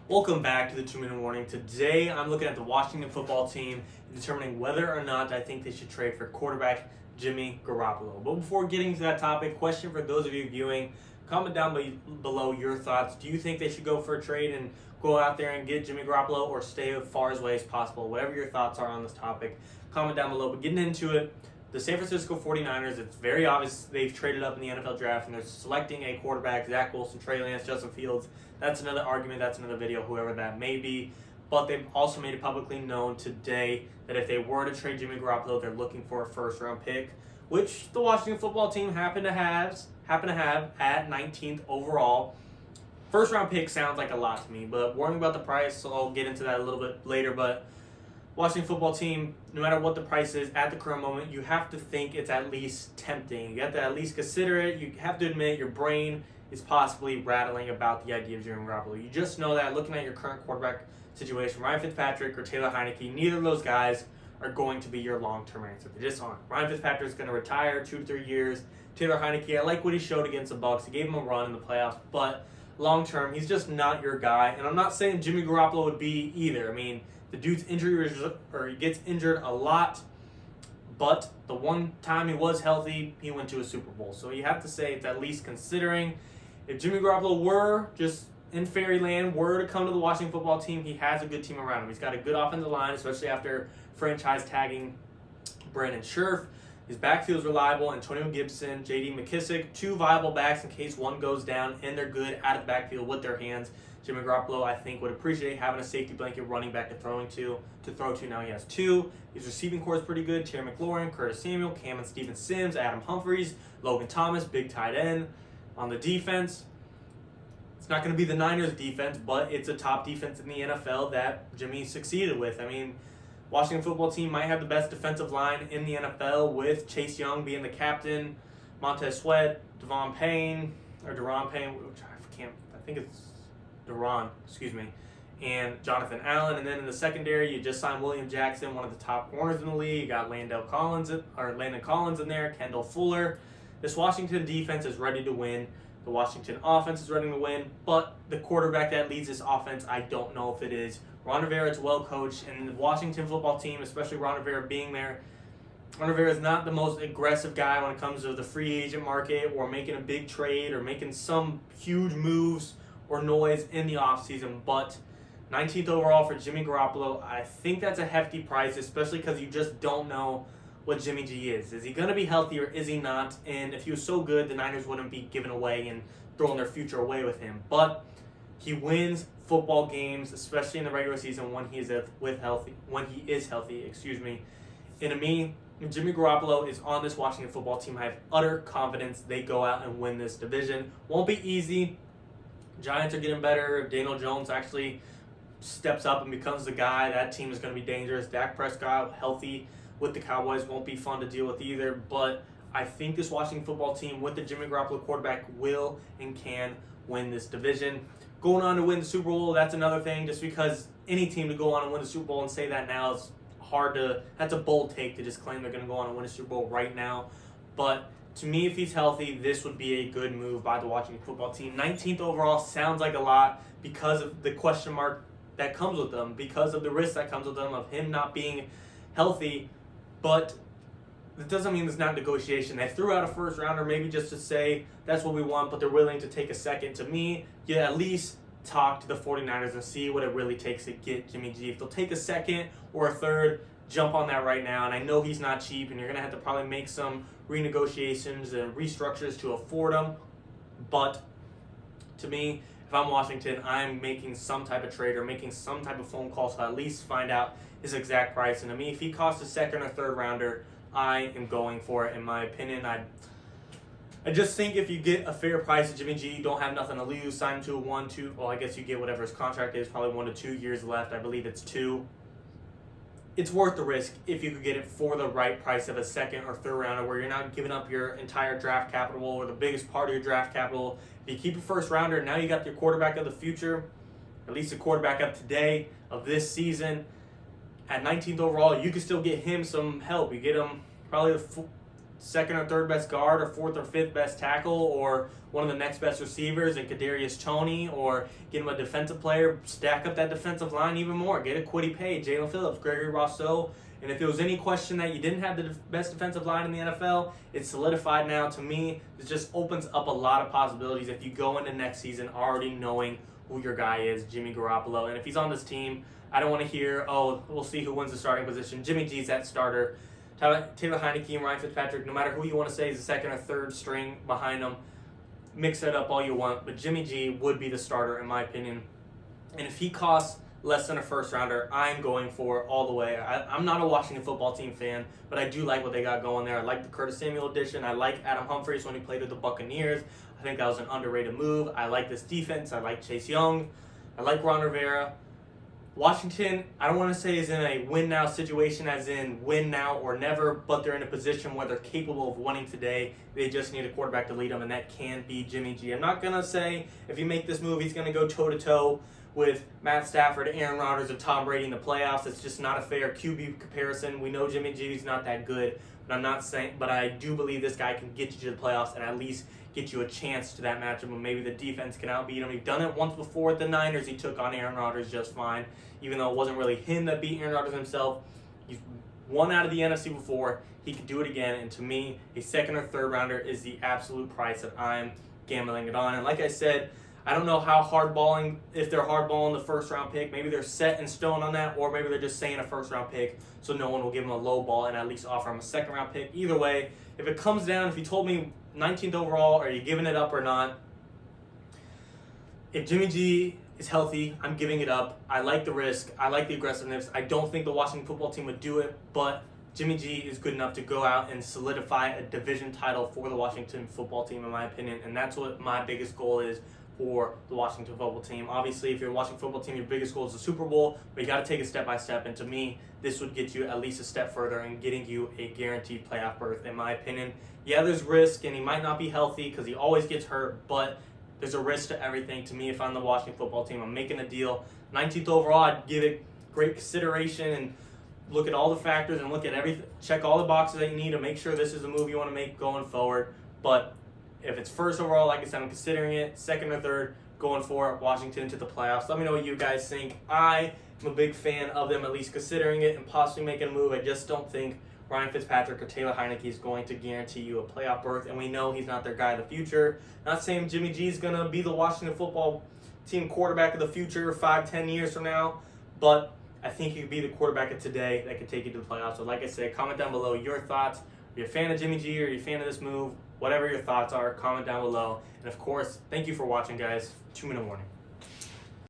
Welcome back to the 2-Minute Warning. Today I'm looking at the Washington football team and determining whether or not I think they should trade for quarterback Jimmy Garoppolo. But before getting to that topic, question for those of you viewing, comment down below your thoughts. Do you think they should go for a trade and go out there and get Jimmy Garoppolo, or stay as far away as possible? Whatever your thoughts are on this topic, comment down below. But getting into it, the San Francisco 49ers, it's very obvious they've traded up in the NFL draft and they're selecting a quarterback: Zach Wilson, Trey Lance, Justin Fields. That's another argument, that's another video, whoever that may be. But they've also made it publicly known today that if they were to trade Jimmy Garoppolo, they're looking for a first-round pick, which the Washington football team happen to have at 19th overall. First-round pick sounds like a lot to me, but worrying about the price, so I'll get into that a little bit later. But Washington football team, no matter what the price is at the current moment, you have to think it's at least tempting. You have to at least consider it. You have to admit your brain is possibly rattling about the idea of Jimmy Garoppolo. You just know that looking at your current quarterback situation, Ryan Fitzpatrick or Taylor Heinicke, neither of those guys are going to be your long-term answer. They just aren't. Ryan Fitzpatrick is going to retire 2 to 3 years. Taylor Heinicke, I like what he showed against the Bucs. He gave him a run in the playoffs, but long-term, he's just not your guy. And I'm not saying Jimmy Garoppolo would be either. I mean, the dude's injury, or he gets injured a lot, but the one time he was healthy, he went to a Super Bowl. So you have to say it's at least considering. If Jimmy Garoppolo were just in fairyland, were to come to the Washington football team, he has a good team around him. He's got a good offensive line, especially after franchise tagging Brandon Scherf. His backfield's reliable. Antonio Gibson, J.D. McKissick, 2 viable backs in case one goes down, and they're good out of the backfield with their hands. Jimmy Garoppolo, I think, would appreciate having a safety blanket running back to throw to. Now he has 2. His receiving core is pretty good. Terry McLaurin, Curtis Samuel, Cameron Steven Sims, Adam Humphries, Logan Thomas, big tight end. On the defense, it's not going to be the Niners defense, but it's a top defense in the NFL that Jimmy succeeded with. I mean, Washington football team might have the best defensive line in the NFL, with Chase Young being the captain, Montez Sweat, Deron Payne, which I think it's Deron, and Jonathan Allen. And then in the secondary, you just signed William Jackson, one of the top corners in the league. You got Landon Collins in there, Kendall Fuller. This Washington defense is ready to win. The Washington offense is ready to win, but the quarterback that leads this offense, I don't know if it is. Ron Rivera is well coached, and the Washington football team, especially Ron Rivera being there, Ron Rivera is not the most aggressive guy when it comes to the free agent market or making a big trade or making some huge moves or noise in the offseason. But 19th overall for Jimmy Garoppolo, I think that's a hefty price, especially because you just don't know what Jimmy G is. Is he going to be healthy or is he not? And if he was so good, the Niners wouldn't be giving away and throwing their future away with him. But he wins football games, especially in the regular season, when he is healthy. And to me, if Jimmy Garoppolo is on this Washington football team, I have utter confidence they go out and win this division. Won't be easy. Giants are getting better. If Daniel Jones actually steps up and becomes the guy, that team is going to be dangerous. Dak Prescott, healthy with the Cowboys, won't be fun to deal with either. But I think this Washington football team with the Jimmy Garoppolo quarterback will and can win this division. Going on to win the Super Bowl, that's another thing. Just because any team to go on and win the Super Bowl and say that now is that's a bold take to just claim they're going to go on and win a Super Bowl right now. But to me, if he's healthy, this would be a good move by the Washington football team. 19th overall sounds like a lot because of the question mark that comes with them, because of the risk that comes with them of him not being healthy. But it doesn't mean there's not negotiation. They threw out a first rounder maybe just to say that's what we want, but they're willing to take a second. To me, you at least talk to the 49ers and see what it really takes to get Jimmy G. If they'll take a second or a third, jump on that right now. And I know he's not cheap, and you're going to have to probably make some renegotiations and restructures to afford him. But to me, if I'm Washington, I'm making some type of trade or making some type of phone call to at least find out his exact price. And to me, if he costs a second or third rounder, I am going for it. In my opinion, I just think if you get a fair price of Jimmy G, you don't have nothing to lose. Sign him to a 1-2. Well, I guess you get whatever his contract is, probably 1 to 2 years left. I believe it's 2. It's worth the risk if you could get it for the right price of a second or third rounder, where you're not giving up your entire draft capital or the biggest part of your draft capital. If you keep your first rounder, now you got your quarterback of the future, at least the quarterback of today, of this season. At 19th overall, you can still get him some help. You get him probably second or third best guard or fourth or fifth best tackle or one of the next best receivers in Kadarius Toney, or get him a defensive player, stack up that defensive line even more. Get a Kwity Paye, Jalen Phillips, Gregory Rousseau. And if there was any question that you didn't have the best defensive line in the NFL, it's solidified now. To me, it just opens up a lot of possibilities if you go into next season already knowing who your guy is, Jimmy Garoppolo. And if he's on this team, I don't want to hear, oh, we'll see who wins the starting position. Jimmy G's that starter. Taylor Heinicke and Ryan Fitzpatrick, no matter who you want to say is the second or third string behind them, mix it up all you want. But Jimmy G would be the starter, in my opinion. And if he costs less than a first rounder, I'm going for all the way. I'm not a Washington football team fan, but I do like what they got going there. I like the Curtis Samuel addition. I like Adam Humphries when he played with the Buccaneers. I think that was an underrated move. I like this defense. I like Chase Young. I like Ron Rivera. Washington, I don't want to say is in a win-now situation as in win now or never, but they're in a position where they're capable of winning today. They just need a quarterback to lead them, and that can be Jimmy G. I'm not going to say if you make this move, he's going to go toe-to-toe with Matt Stafford, Aaron Rodgers, and Tom Brady in the playoffs. It's just not a fair QB comparison. We know Jimmy G is not that good, but I'm not saying. But I do believe this guy can get you to the playoffs and at least get you a chance to that matchup, and maybe the defense can outbeat him. He's done it once before at the Niners. He took on Aaron Rodgers just fine, even though it wasn't really him that beat Aaron Rodgers himself. He's won out of the NFC before. He could do it again, and to me, a second or third rounder is the absolute price that I'm gambling it on. And like I said, I don't know how hardballing, if they're hardballing the first round pick. Maybe they're set in stone on that, or maybe they're just saying a first round pick so no one will give him a low ball and at least offer him a second round pick. Either way, if it comes down, if you told me 19th overall, are you giving it up or not? If Jimmy G is healthy, I'm giving it up. I like the risk. I like the aggressiveness. I don't think the Washington football team would do it, but Jimmy G is good enough to go out and solidify a division title for the Washington football team, in my opinion, and that's what my biggest goal is for the Washington football team. Obviously, if you're a Washington football team, your biggest goal is the Super Bowl, but you got to take it step by step, and to me, this would get you at least a step further in getting you a guaranteed playoff berth, in my opinion. Yeah, there's risk, and he might not be healthy because he always gets hurt, but there's a risk to everything. To me, if I'm the Washington football team, I'm making a deal. 19th overall, I'd give it great consideration and look at all the factors and look at everything, check all the boxes that you need to make sure this is a move you want to make going forward. But if it's first overall, like I said, I'm considering it. Second or third, going for it, Washington to the playoffs. Let me know what you guys think. I am a big fan of them at least considering it and possibly making a move. I just don't think Ryan Fitzpatrick or Taylor Heinicke is going to guarantee you a playoff berth, and we know he's not their guy of the future. Not saying Jimmy G is going to be the Washington football team quarterback of the future 5-10 years from now, but I think he could be the quarterback of today that could take you to the playoffs. So like I said, comment down below your thoughts. Are you a fan of Jimmy G or are you a fan of this move? Whatever your thoughts are, comment down below. And of course, thank you for watching, guys. 2 Minute Warning.